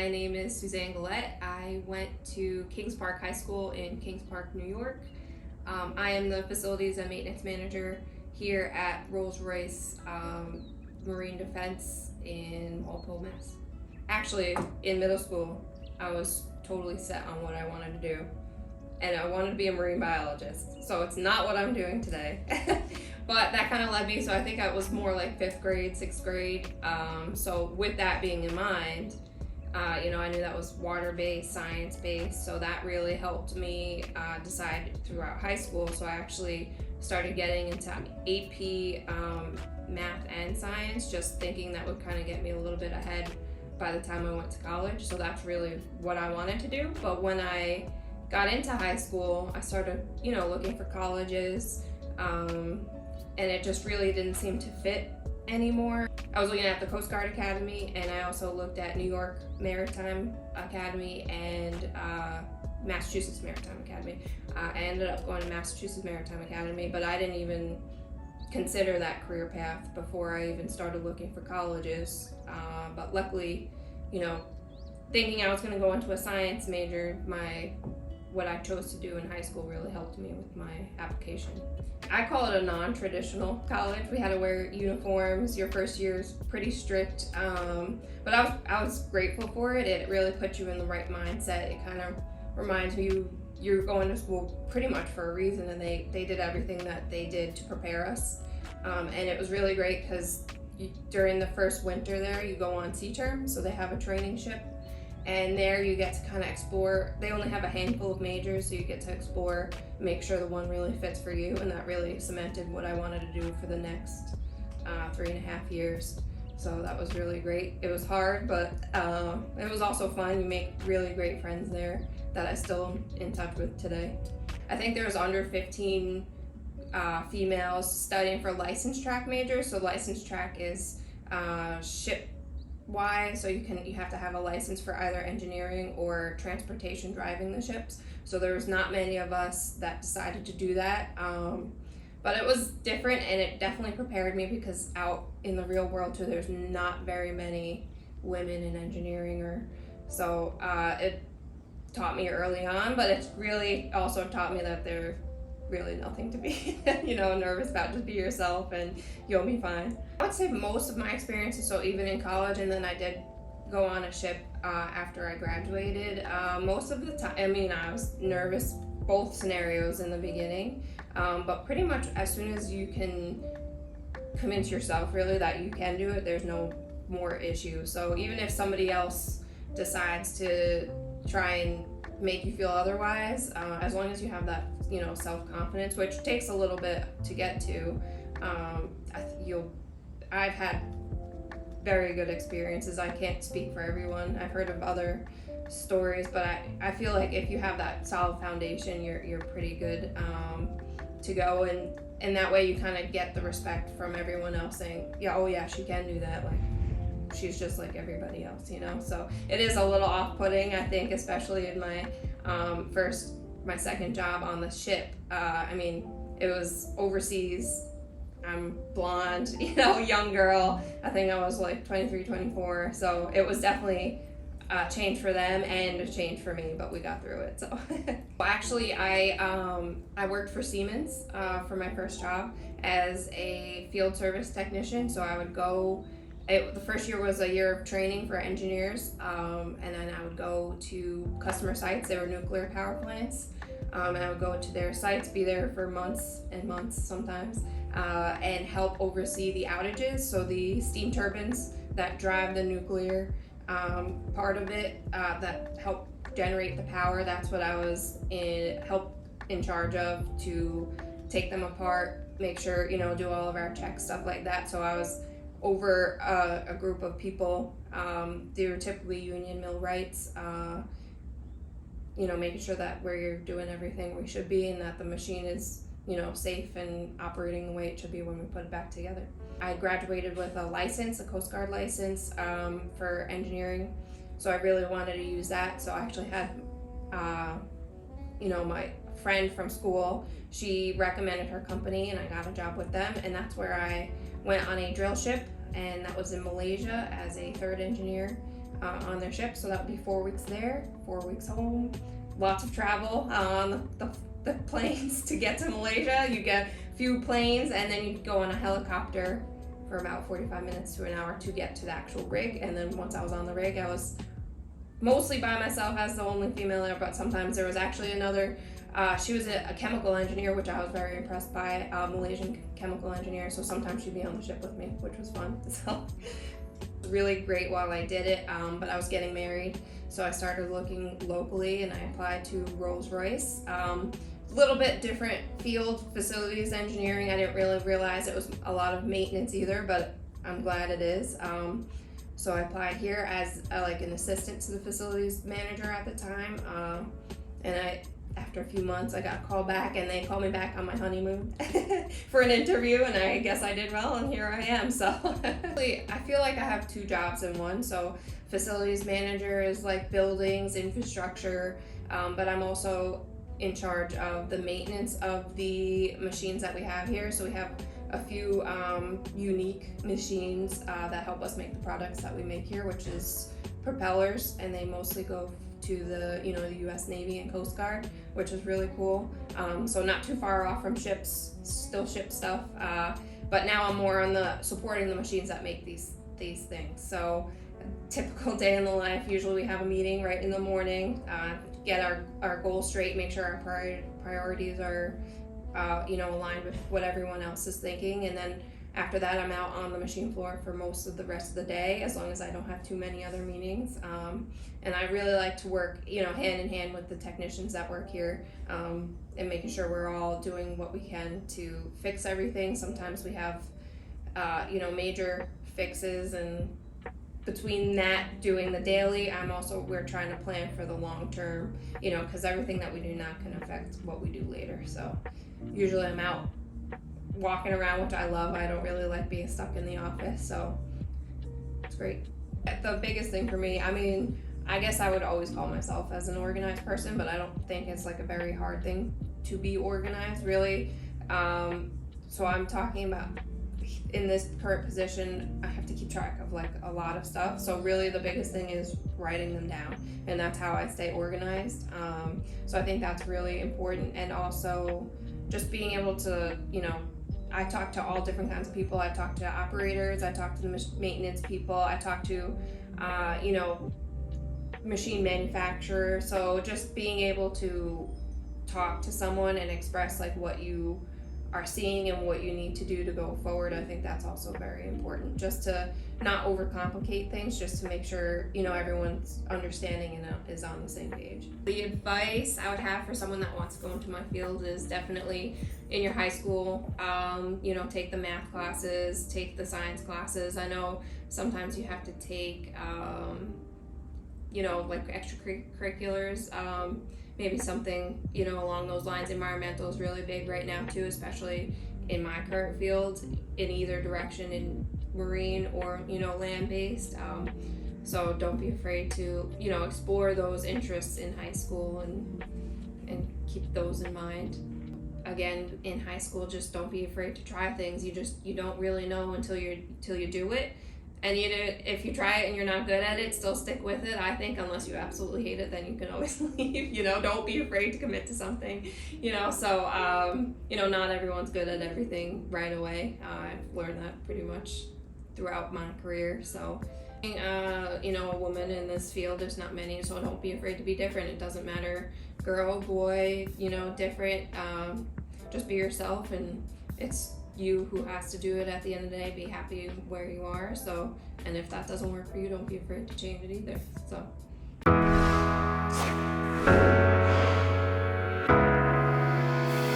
My name is Suzanne Guillette. I went to Kings Park High School in Kings Park, New York. I am the Facilities and Maintenance Manager here at Rolls-Royce Marine Defense in Walpole, Mass. Actually, in middle school, I was totally set on what I wanted to do, and I wanted to be a marine biologist. So it's not what I'm doing today. But that kind of led me, so I think I was more like 5th grade, 6th grade. So with that being in mind, I knew that was water-based, science-based, so that really helped me decide throughout high school. So I actually started getting into AP math and science, just thinking that would kind of get me a little bit ahead by the time I went to college. So that's really what I wanted to do. But when I got into high school, I started, looking for colleges, and it just really didn't seem to fit anymore. I was looking at the Coast Guard Academy, and I also looked at New York Maritime Academy and Massachusetts Maritime Academy. I ended up going to Massachusetts Maritime Academy, but I didn't even consider that career path before I even started looking for colleges. But luckily, thinking I was going to go into a science major, what I chose to do in high school really helped me with my application. I call it a non-traditional college. We had to wear uniforms. Your first year is pretty strict, but I was grateful for it. It really put you in the right mindset. It kind of reminds you you're going to school pretty much for a reason, and they did everything that they did to prepare us. And it was really great because during the first winter there, you go on sea term, so they have a training ship. And there you get to kind of explore. They only have a handful of majors, so you get to explore, make sure the one really fits for you, and that really cemented what I wanted to do for the next 3.5 years. So that was really great. It was hard, but it was also fun. You make really great friends there that I still am in touch with today. I think there was under 15 females studying for licensed track majors. So licensed track is ship so you have to have a license for either engineering or transportation, driving the ships. So there was not many of us that decided to do that, but it was different, and it definitely prepared me because out in the real world too, there's not very many women in engineering, so it taught me early on, but it's really also taught me that there's really nothing to be nervous about. Just be yourself and you'll be fine. I would say most of my experiences, so even in college, and then I did go on a ship after I graduated, most of the time, I was nervous both scenarios in the beginning, but pretty much as soon as you can convince yourself really that you can do it, there's no more issue. So even if somebody else decides to try and make you feel otherwise, as long as you have that self-confidence, which takes a little bit to get to, I've had very good experiences. I can't speak for everyone. I've heard of other stories, but I feel like if you have that solid foundation, you're pretty good to go, and that way you kind of get the respect from everyone else saying, yeah, she can do that, like she's just like everybody else, So it is a little off-putting, I think, especially in my second job on the ship. It was overseas. I'm blonde, young girl. I think I was like 23, 24. So it was definitely a change for them and a change for me, but we got through it. So actually, I worked for Siemens for my first job as a field service technician. So I would go. The first year was a year of training for engineers, and then I would go to customer sites. They were nuclear power plants, and I would go to their sites, be there for months and months sometimes, and help oversee the outages. So the steam turbines that drive the nuclear part of it, that help generate the power, that's what I was in charge of, to take them apart, make sure, do all of our checks, stuff like that. So I was over a group of people. They were typically union millwrights, making sure that we're doing everything we should be, and that the machine is, safe and operating the way it should be when we put it back together. I graduated with a Coast Guard license for engineering, so I really wanted to use that. So I actually had, my friend from school, she recommended her company, and I got a job with them, and that's where I went on a drill ship, and that was in Malaysia as a third engineer. on their ship. So that would be 4 weeks there, 4 weeks home. Lots of travel on the planes to get to Malaysia. You get a few planes and then you go on a helicopter for about 45 minutes to an hour to get to the actual rig. And then once I was on the rig, I was mostly by myself as the only female there, but sometimes there was actually another, she was a chemical engineer, which I was very impressed by, a Malaysian chemical engineer, so sometimes she'd be on the ship with me, which was fun. So really great while I did it, but I was getting married, so I started looking locally and I applied to Rolls-Royce. A little bit different field, facilities engineering. I didn't really realize it was a lot of maintenance either, but I'm glad it is. So I applied here as like an assistant to the facilities manager at the time, and after a few months I got a call back and they called me back on my honeymoon for an interview, and I guess I did well and here I am. So I feel like I have two jobs in one. So facilities manager is like buildings, infrastructure, but I'm also in charge of the maintenance of the machines that we have here. So we have a few unique machines that help us make the products that we make here, which is propellers, and they mostly go to the the U.S. Navy and Coast Guard, which is really cool. So not too far off from ships, still ship stuff, but now I'm more on the supporting the machines that make these things. So a typical day in the life, usually we have a meeting right in the morning, get our goals straight, make sure our priorities are aligned with what everyone else is thinking, and then after that I'm out on the machine floor for most of the rest of the day, as long as I don't have too many other meetings. And I really like to work hand in hand with the technicians that work here, and making sure we're all doing what we can to fix everything. Sometimes we have major fixes, and between that, doing the daily, we're trying to plan for the long term, because everything that we do now can affect what we do later. So usually I'm out walking around, which I love. I don't really like being stuck in the office, so it's great. The biggest thing for me, I guess I would always call myself as an organized person, but I don't think it's like a very hard thing to be organized, really. So I'm talking about in this current position, I have to keep track of like a lot of stuff. So really the biggest thing is writing them down, and that's how I stay organized. So I think that's really important, and also just being able to, I talk to all different kinds of people. I talk to operators, I talk to the maintenance people, I talk to, machine manufacturers. So just being able to talk to someone and express like what you are seeing and what you need to do to go forward, I think that's also very important, just to not overcomplicate things, just to make sure everyone's understanding and is on the same page. The advice I would have for someone that wants to go into my field is definitely in your high school, take the math classes, take the science classes. I know sometimes you have to take like extracurriculars, maybe something along those lines. Environmental is really big right now too, especially in my current field, in either direction, in marine or land-based. So don't be afraid to explore those interests in high school and keep those in mind. Again, in high school, just don't be afraid to try things. You don't really know until you do it. And if you try it and you're not good at it, still stick with it. I think unless you absolutely hate it, then you can always leave. Don't be afraid to commit to something. So not everyone's good at everything right away. I've learned that pretty much throughout my career. So a woman in this field, there's not many, so don't be afraid to be different. It doesn't matter, girl, boy, different. Just be yourself, and it's you who has to do it at the end of the day. Be happy where you are. So, and if that doesn't work for you, don't be afraid to change it either. So